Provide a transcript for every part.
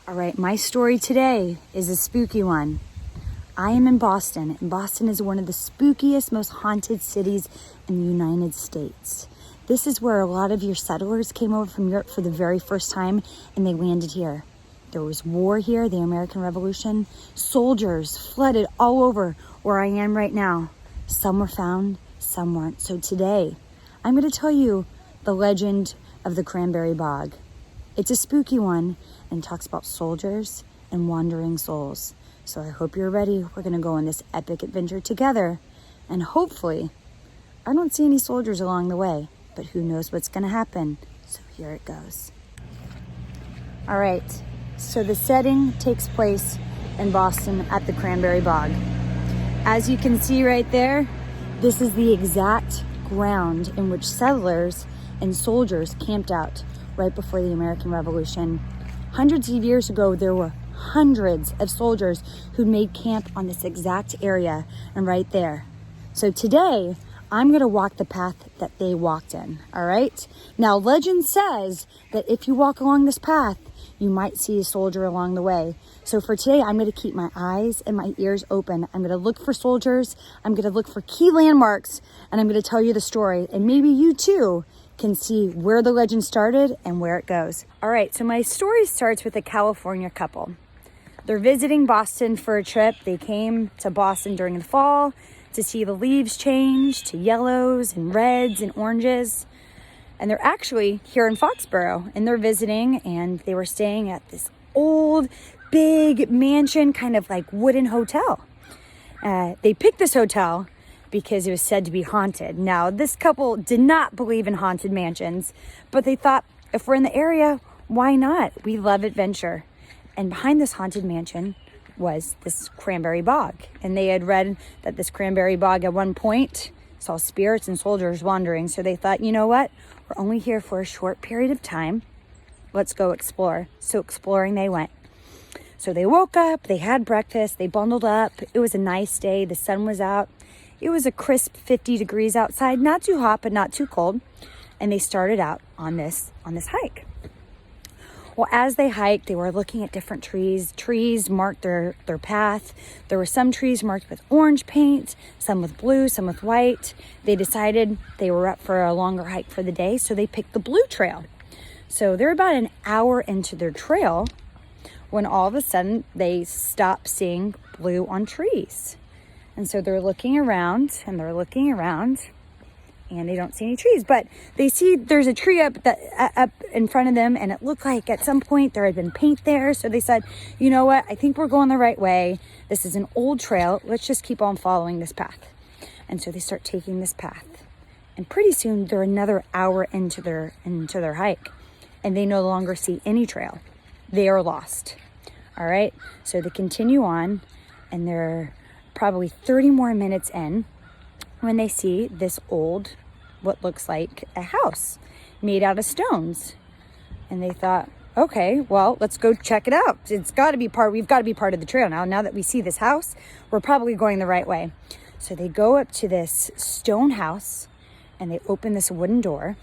All right, my story today is a spooky one. I am in Boston, and Boston is one of the spookiest, most haunted cities in the United States. This is where a lot of your settlers came over from Europe for the very first time, and they landed here. There was war here, the American Revolution. Soldiers flooded all over where I am right now. Some were found, some weren't. So today, I'm going to tell you the legend of the Cranberry Bog. It's a spooky one and talks about soldiers and wandering souls. So I hope you're ready. We're going to go on this epic adventure together. And hopefully, I don't see any soldiers along the way, but who knows what's going to happen. So here it goes. All right, so the setting takes place in Boston at the Cranberry Bog. As you can see right there, this is the exact ground in which settlers and soldiers camped out right before the American Revolution. Hundreds of years ago, there were hundreds of soldiers who made camp on this exact area and right there. So today, I'm going to walk the path that they walked in, all right? Now, legend says that if you walk along this path, you might see a soldier along the way. So for today, I'm going to keep my eyes and my ears open. I'm going to look for soldiers. I'm going to look for key landmarks, and I'm going to tell you the story. And maybe you too can see where the legend started and where it goes. All right, so my story starts with a California couple. They're visiting Boston for a trip. They came to Boston during the fall to see the leaves change to yellows and reds and oranges. And they're actually here in Foxborough, and they're visiting, and they were staying at this old, big mansion, kind of like wooden hotel. They picked this hotel because it was said to be haunted. Now, this couple did not believe in haunted mansions, but they thought, if we're in the area, why not? We love adventure. And behind this haunted mansion was this cranberry bog. And they had read that this cranberry bog at one point saw spirits and soldiers wandering. So they thought, you know what? We're only here for a short period of time. Let's go explore. So exploring they went. So they woke up, they had breakfast, they bundled up. It was a nice day. The sun was out. It was a crisp 50 degrees outside, not too hot, but not too cold. And they started out on this hike. Well, as they hiked, they were looking at different trees. Trees marked their path. There were some trees marked with orange paint, some with blue, some with white. They decided they were up for a longer hike for the day, so they picked the blue trail. So they're about an hour into their trail when all of a sudden they stop seeing blue on trees. And so they're looking around, and they're looking around, and they don't see any trees, but they see there's a tree up in front of them, and it looked like at some point there had been paint there. So they said, you know what, I think we're going the right way. This is an old trail. Let's just keep on following this path. And so they start taking this path, and pretty soon they're another hour into their hike, and they no longer see any trail. They are lost. All right, so they continue on, and they're probably 30 more minutes in when they see this old, what looks like a house made out of stones. And they thought, okay, well, let's go check it out. We've got to be part of the trail now. Now that we see this house, we're probably going the right way. So they go up to this stone house, and they open this wooden door,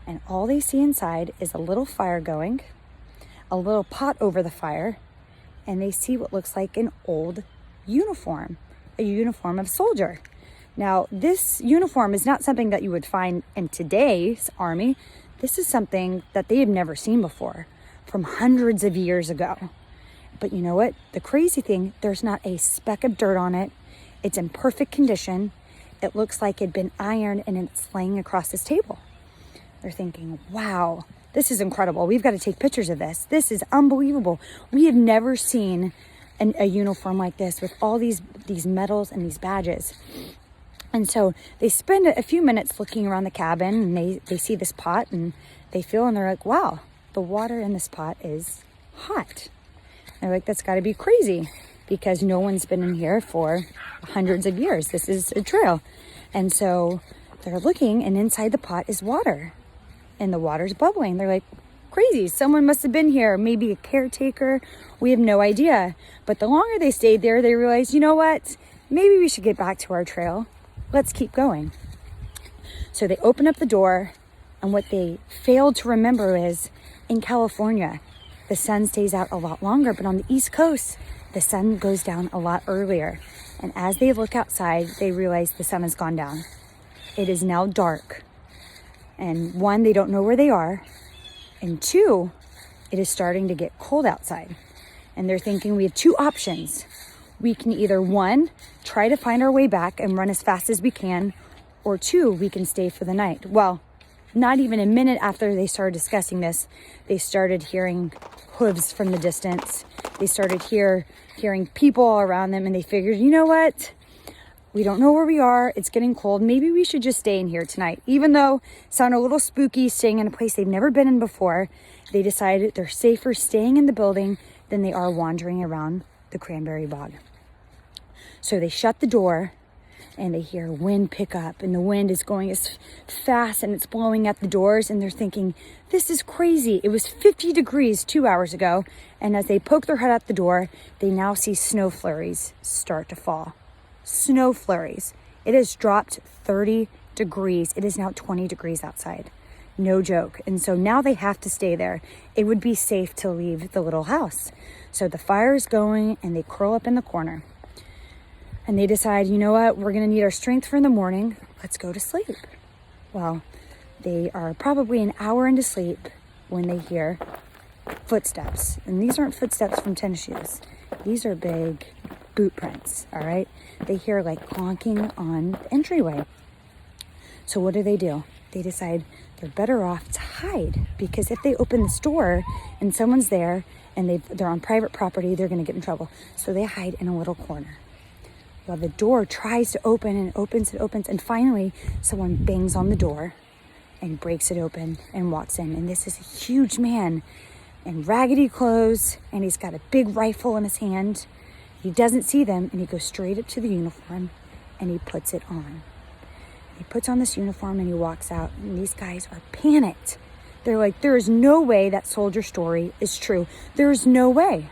and all they see inside is a little fire going, a little pot over the fire, and they see what looks like an old uniform, a uniform of soldier. Now, this uniform is not something that you would find in today's army. This is something that they have never seen before, from hundreds of years ago. But you know what? The crazy thing, there's not a speck of dirt on it. It's in perfect condition. It looks like it'd been ironed, and it's laying across this table. They're thinking, wow, this is incredible. We've got to take pictures of this. This is unbelievable. We have never seen a uniform like this with all these medals and these badges. And so they spend a few minutes looking around the cabin, and they see this pot, and they feel, and they're like, wow, the water in this pot is hot. And they're like, that's got to be crazy, because no one's been in here for hundreds of years. This is a trail. And so they're looking, and inside the pot is water, and the water's bubbling. They're like, crazy, someone must have been here, maybe a caretaker. We have no idea. But the longer they stayed there, they realized, you know what, maybe we should get back to our trail. Let's keep going. So they open up the door, and what they failed to remember is, in California, the sun stays out a lot longer, but on the East Coast, the sun goes down a lot earlier. And as they look outside, they realize the sun has gone down. It is now dark. And one, they don't know where they are. And two, it is starting to get cold outside. And they're thinking we have two options. We can either one, try to find our way back and run as fast as we can, or two, we can stay for the night. Well, not even a minute after they started discussing this, they started hearing hooves from the distance. They started hearing people all around them, and they figured, you know what? We don't know where we are. It's getting cold. Maybe we should just stay in here tonight. Even though it sounded a little spooky staying in a place they've never been in before, they decided they're safer staying in the building than they are wandering around the Cranberry Bog. So they shut the door, and they hear wind pick up, and the wind is going as fast and it's blowing at the doors, and they're thinking, this is crazy. It was 50 degrees 2 hours ago, and as they poke their head out the door, they now see snow flurries start to fall. Snow flurries. It has dropped 30 degrees. It is now 20 degrees outside. No joke. And so now they have to stay there. It would be safe to leave the little house. So the fire is going, and they curl up in the corner. And they decide, you know what, we're going to need our strength for in the morning. Let's go to sleep. Well, they are probably an hour into sleep when they hear footsteps. And these aren't footsteps from tennis shoes. These are big boot prints, all right? They hear like clonking on the entryway. So what do? They decide they're better off to hide, because if they open this door and someone's there and they're on private property, they're going to get in trouble. So they hide in a little corner. Well, the door tries to open, and opens, and finally someone bangs on the door and breaks it open and walks in. And this is a huge man in raggedy clothes, and he's got a big rifle in his hand. He doesn't see them, and he goes straight up to the uniform and he puts it on. He puts on this uniform and he walks out, and these guys are panicked. They're like, there is no way that soldier story is true. There is no way.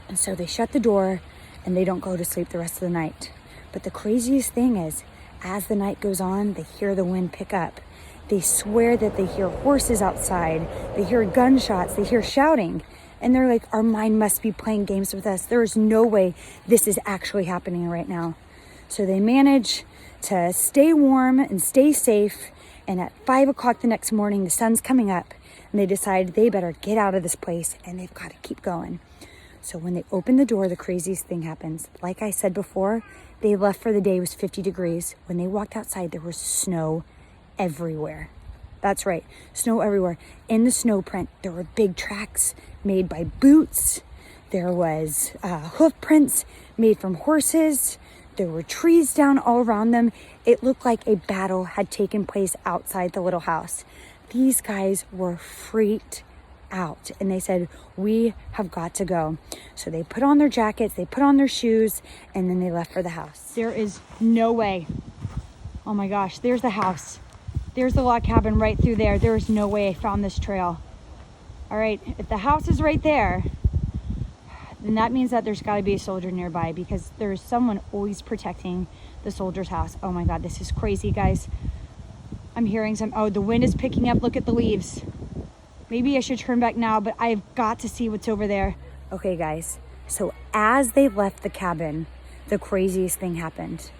And so they shut the door, and they don't go to sleep the rest of the night. But the craziest thing is, as the night goes on, they hear the wind pick up. They swear that they hear horses outside. They hear gunshots. They hear shouting. And they're like, our mind must be playing games with us. There is no way this is actually happening right now. So they manage to stay warm and stay safe. And at 5 o'clock the next morning, the sun's coming up. And they decide they better get out of this place, and they've got to keep going. So when they open the door, the craziest thing happens. Like I said before, they left for the day. It was 50 degrees. When they walked outside, there was snow everywhere. That's right, snow everywhere. In the snow print, there were big tracks made by boots. There was hoof prints made from horses. There were trees down all around them. It looked like a battle had taken place outside the little house. These guys were freaked out, and they said, we have got to go. So they put on their jackets, they put on their shoes, and then they left for the house. There is no way. Oh my gosh, there's the house. There's the log cabin right through there. There is no way I found this trail. All right, if the house is right there, then that means that there's got to be a soldier nearby, because there's someone always protecting the soldier's house. Oh my God, this is crazy, guys. I'm hearing the wind is picking up. Look at the leaves. Maybe I should turn back now, but I've got to see what's over there. Okay, guys. So as they left the cabin, the craziest thing happened.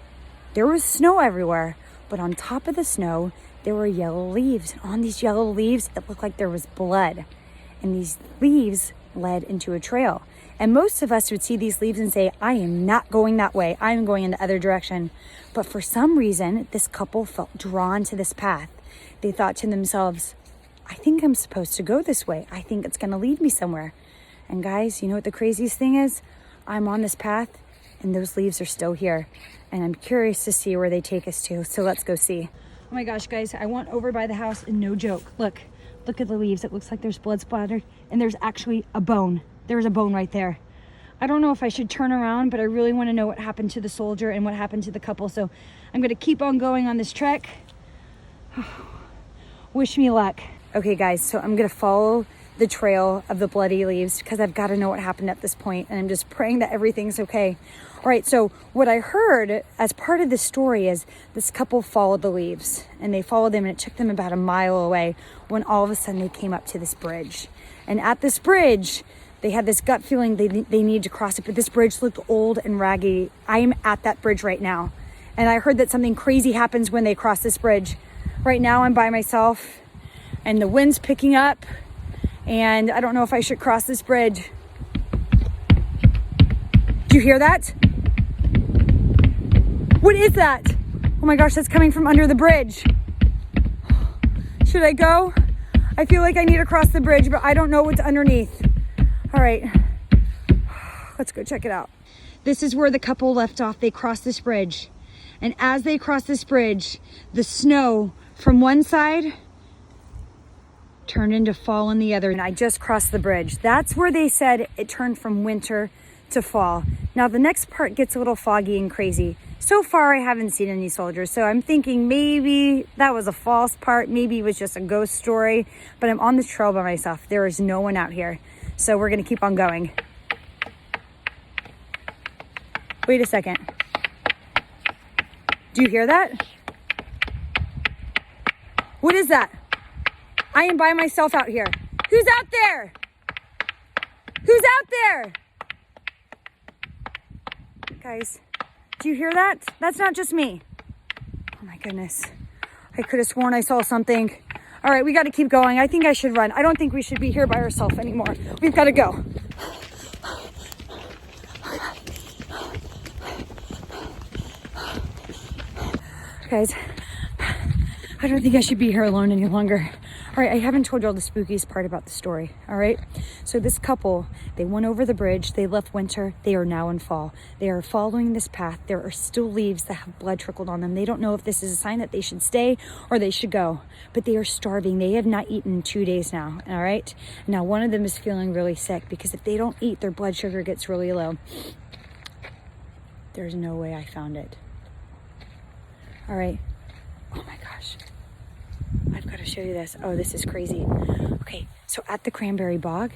There was snow everywhere, but on top of the snow, there were yellow leaves. And on these yellow leaves, it looked like there was blood. And these leaves led into a trail. And most of us would see these leaves and say, I am not going that way. I'm going in the other direction. But for some reason, this couple felt drawn to this path. They thought to themselves, I think I'm supposed to go this way. I think it's going to lead me somewhere. And guys, you know what the craziest thing is? I'm on this path, and those leaves are still here. And I'm curious to see where they take us to. So let's go see. Oh my gosh, guys, I went over by the house, and no joke. Look at the leaves. It looks like there's blood splattered, and there's actually a bone. There's a bone right there. I don't know if I should turn around, but I really want to know what happened to the soldier and what happened to the couple. So I'm going to keep on going on this trek. Wish me luck. Okay, guys, so I'm going to follow the trail of the bloody leaves because I've got to know what happened at this point, and I'm just praying that everything's okay. All right, so what I heard as part of this story is this couple followed the leaves, and they followed them, and it took them about a mile away when all of a sudden they came up to this bridge. And at this bridge, they had this gut feeling they need to cross it, but this bridge looked old and raggedy. I am at that bridge right now, and I heard that something crazy happens when they cross this bridge. Right now I'm by myself, and the wind's picking up, and I don't know if I should cross this bridge. Do you hear that? What is that? Oh my gosh, that's coming from under the bridge. Should I go? I feel like I need to cross the bridge, but I don't know what's underneath. All right, let's go check it out. This is where the couple left off. They crossed this bridge. And as they crossed this bridge, the snow from one side turned into fall on the other. And I just crossed the bridge. That's where they said it turned from winter to fall. Now the next part gets a little foggy and crazy. So far I haven't seen any soldiers, so I'm thinking maybe that was a false part. Maybe it was just a ghost story, but I'm on this trail by myself. There is no one out here. So we're gonna keep on going. Wait a second. Do you hear that? What is that? I am by myself out here. Who's out there? Who's out there? Guys, do you hear that? That's not just me. Oh my goodness. I could have sworn I saw something. All right, we got to keep going. I think I should run. I don't think we should be here by ourselves anymore. We've got to go. Guys, I don't think I should be here alone any longer. All right, I haven't told y'all the spookiest part about the story, all right? So this couple, they went over the bridge, they left winter, they are now in fall. They are following this path. There are still leaves that have blood trickled on them. They don't know if this is a sign that they should stay or they should go, but they are starving. They have not eaten in 2 days now, all right? Now, one of them is feeling really sick because if they don't eat, their blood sugar gets really low. There's no way I found it. All right. Oh my gosh. I've got to show you this. Oh, this is crazy. Okay, so at the Cranberry Bog,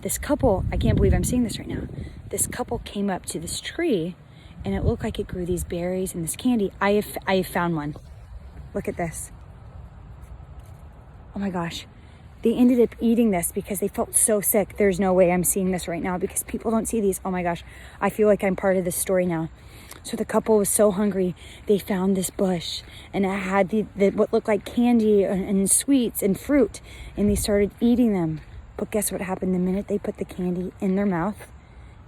this couple, I can't believe I'm seeing this right now. This couple came up to this tree and it looked like it grew these berries and this candy. I have found one. Look at this. Oh my gosh. They ended up eating this because they felt so sick. There's no way I'm seeing this right now because people don't see these. Oh my gosh. I feel like I'm part of this story now. So the couple was so hungry, they found this bush and it had the what looked like candy and sweets and fruit, and they started eating them. But guess what happened? The minute they put the candy in their mouth,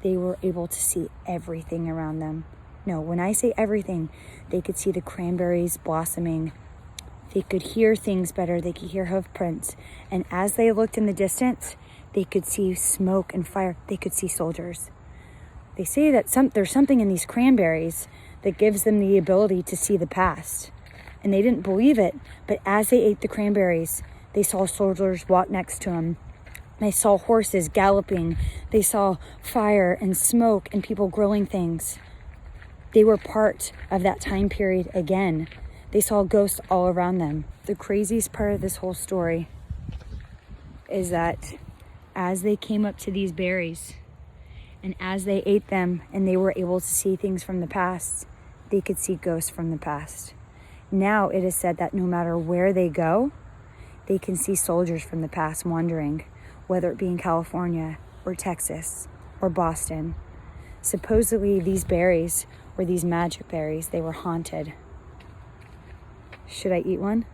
they were able to see everything around them. No, when I say everything, they could see the cranberries blossoming. They could hear things better. They could hear hoof prints. And as they looked in the distance, they could see smoke and fire. They could see soldiers. They say that there's something in these cranberries that gives them the ability to see the past. And they didn't believe it, but as they ate the cranberries, they saw soldiers walk next to them. They saw horses galloping. They saw fire and smoke and people grilling things. They were part of that time period again. They saw ghosts all around them. The craziest part of this whole story is that as they came up to these berries, and as they ate them and they were able to see things from the past, they could see ghosts from the past. Now it is said that no matter where they go, they can see soldiers from the past wandering, whether it be in California or Texas or Boston. Supposedly these berries were these magic berries. They were haunted. Should I eat one?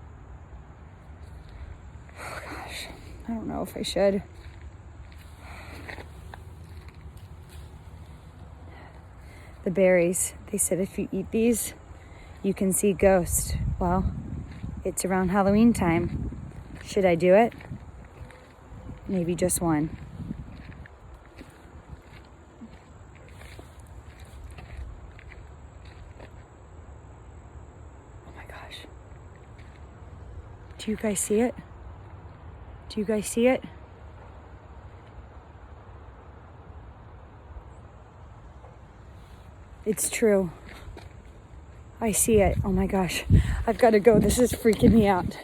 Oh gosh, I don't know if I should. The berries, they said if you eat these, you can see ghosts. Well, it's around Halloween time. Should I do it? Maybe just one. Oh my gosh. Do you guys see it? Do you guys see it? It's true. I see it. Oh my gosh. I've got to go. This is freaking me out.